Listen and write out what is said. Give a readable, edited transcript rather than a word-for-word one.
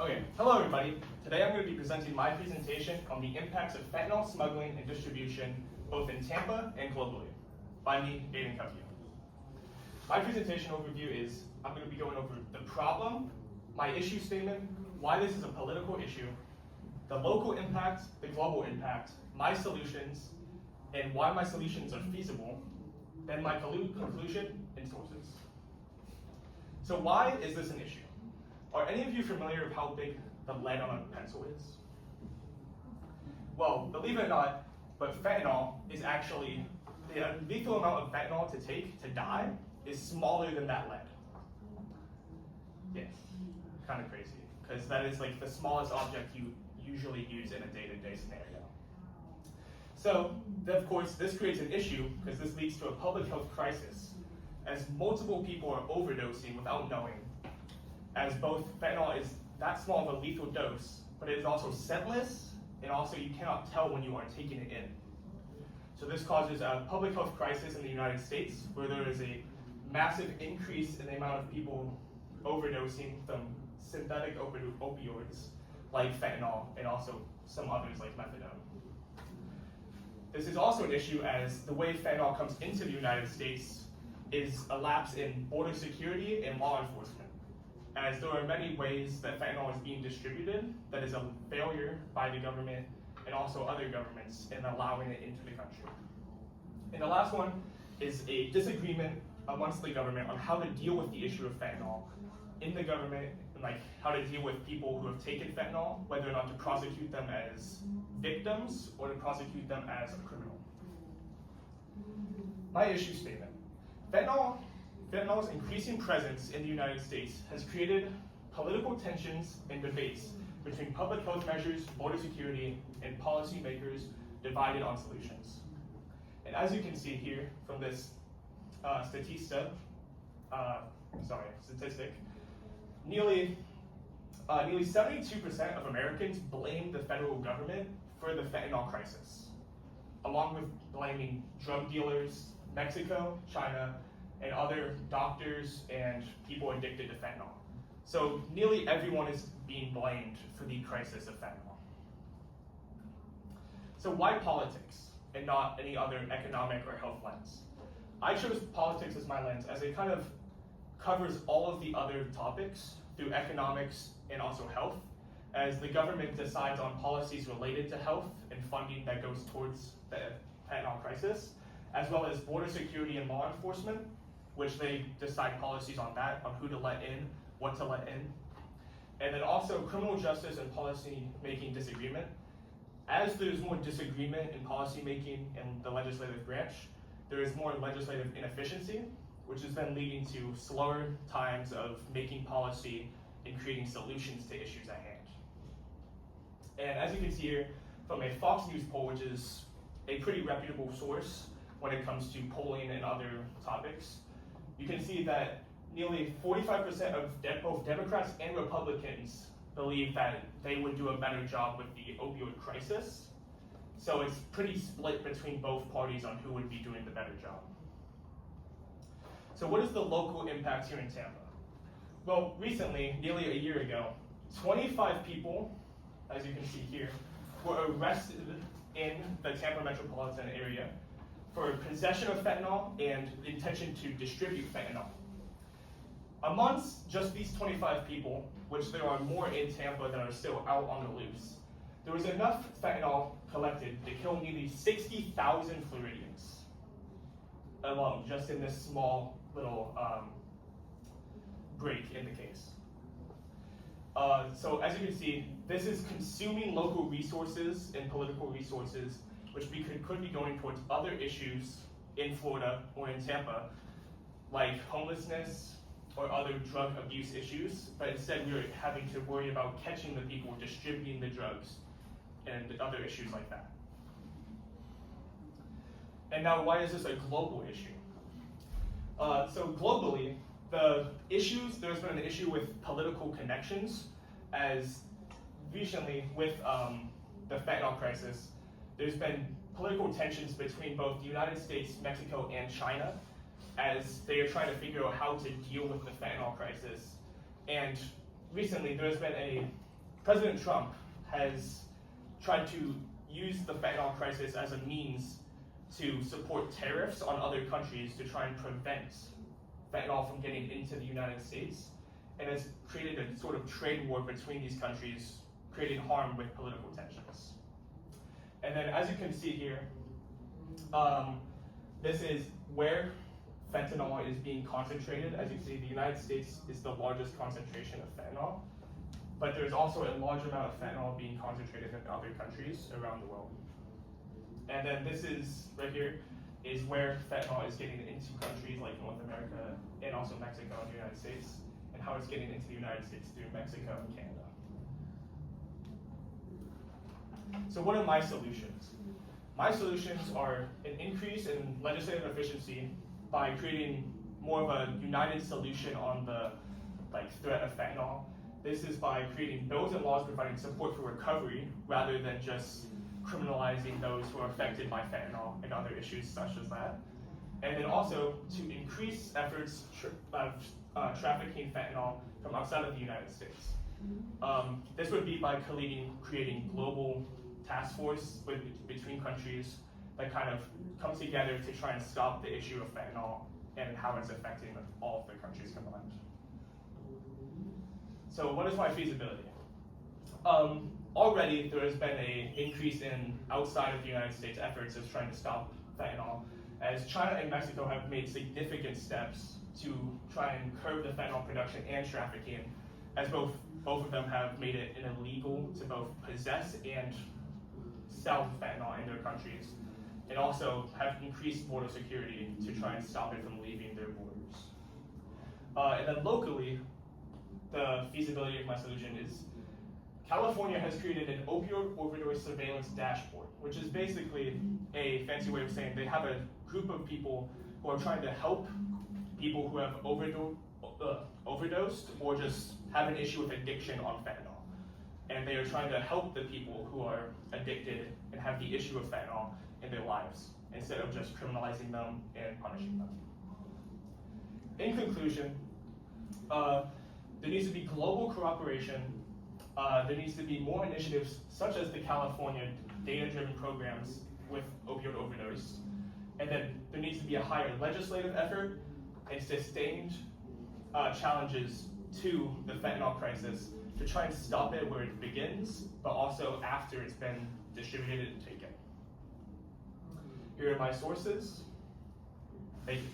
Okay, hello everybody. Today I'm going to be presenting my presentation on the impacts of fentanyl smuggling and distribution both in Tampa and globally. By me, Aiden Cupio. My presentation overview is I'm going to be going over the problem, my issue statement, why this is a political issue, the local impact, the global impact, my solutions, and why my solutions are feasible, then my conclusion and sources. So why is this an issue? Are any of you familiar with how big the lead on a pencil is? Well, believe it or not, but fentanyl is actually, the lethal amount of fentanyl to take to die is smaller than that lead. Yes, kind of crazy, because that is like the smallest object you usually use in a day-to-day scenario. So, of course, this creates an issue because this leads to a public health crisis, as multiple people are overdosing without knowing, as both fentanyl is that small of a lethal dose, but it is also scentless, and also you cannot tell when you are taking it in. So this causes a public health crisis in the United States, where there is a massive increase in the amount of people overdosing from synthetic opioids like fentanyl, and also some others like methadone. This is also an issue as the way fentanyl comes into the United States is a lapse in border security and law enforcement, as there are many ways that fentanyl is being distributed that is a failure by the government and also other governments in allowing it into the country. And the last one is a disagreement amongst the government on how to deal with the issue of fentanyl in the government, and like how to deal with people who have taken fentanyl, whether or not to prosecute them as victims or to prosecute them as a criminal. My issue statement. Fentanyl's increasing presence in the United States has created political tensions and debates between public health measures, border security, and policymakers divided on solutions. And as you can see here from this statistic, nearly 72% of Americans blame the federal government for the fentanyl crisis, along with blaming drug dealers, Mexico, China, and other doctors and people addicted to fentanyl. So nearly everyone is being blamed for the crisis of fentanyl. So why politics and not any other economic or health lens? I chose politics as my lens as it kind of covers all of the other topics through economics and also health, as the government decides on policies related to health and funding that goes towards the fentanyl crisis, as well as border security and law enforcement, which they decide policies on that, on who to let in, what to let in. And then also criminal justice and policy making disagreement. As there's more disagreement in policy making in the legislative branch, there is more legislative inefficiency, which is then leading to slower times of making policy and creating solutions to issues at hand. And as you can see here from a Fox News poll, which is a pretty reputable source when it comes to polling and other topics, you can see that nearly 45% of both Democrats and Republicans believe that they would do a better job with the opioid crisis. So it's pretty split between both parties on who would be doing the better job. So what is the local impact here in Tampa? Well, recently, nearly a year ago, 25 people, as you can see here, were arrested in the Tampa metropolitan area for possession of fentanyl and the intention to distribute fentanyl. Amongst just these 25 people, which there are more in Tampa that are still out on the loose, there was enough fentanyl collected to kill nearly 60,000 Floridians alone, just in this small little break in the case. So as you can see, this is consuming local resources and political resources, which could be going towards other issues in Florida or in Tampa, like homelessness or other drug abuse issues, but instead we're having to worry about catching the people distributing the drugs and other issues like that. And now, why is this a global issue? So globally, there's been an issue with political connections, as recently with the fentanyl crisis, there's been political tensions between both the United States, Mexico, and China, as they are trying to figure out how to deal with the fentanyl crisis. And recently, there's been a President Trump has tried to use the fentanyl crisis as a means to support tariffs on other countries to try and prevent fentanyl from getting into the United States, and has created a sort of trade war between these countries, creating harm with political tensions. And then, as you can see here, this is where fentanyl is being concentrated. As you see, the United States is the largest concentration of fentanyl, but there's also a large amount of fentanyl being concentrated in other countries around the world. And then this is, right here, is where fentanyl is getting into countries like North America and also Mexico and the United States, and how it's getting into the United States through Mexico and Canada. So what are my solutions? My solutions are an increase in legislative efficiency by creating more of a united solution on the threat of fentanyl. This is by creating bills and laws providing support for recovery rather than just criminalizing those who are affected by fentanyl and other issues such as that. And then also to increase efforts of trafficking fentanyl from outside of the United States. This would be by creating global task force between countries that kind of come together to try and stop the issue of fentanyl and how it's affecting all of the countries combined. So what is my feasibility? Already there has been an increase in outside of the United States efforts of trying to stop fentanyl, as China and Mexico have made significant steps to try and curb the fentanyl production and trafficking, as both of them have made it illegal to both possess and sell fentanyl in their countries, and also have increased border security to try and stop it from leaving their borders. And then locally, the feasibility of my solution is California has created an opioid overdose surveillance dashboard, which is basically a fancy way of saying they have a group of people who are trying to help people who have overdosed or just have an issue with addiction on fentanyl. And they are trying to help the people who are addicted and have the issue of fentanyl in their lives, instead of just criminalizing them and punishing them. In conclusion, there needs to be global cooperation. There needs to be more initiatives such as the California data-driven programs with opioid overdose. And then there needs to be a higher legislative effort and sustained challenges to the fentanyl crisis to try and stop it where it begins, but also after it's been distributed and taken. Here are my sources. Thank you.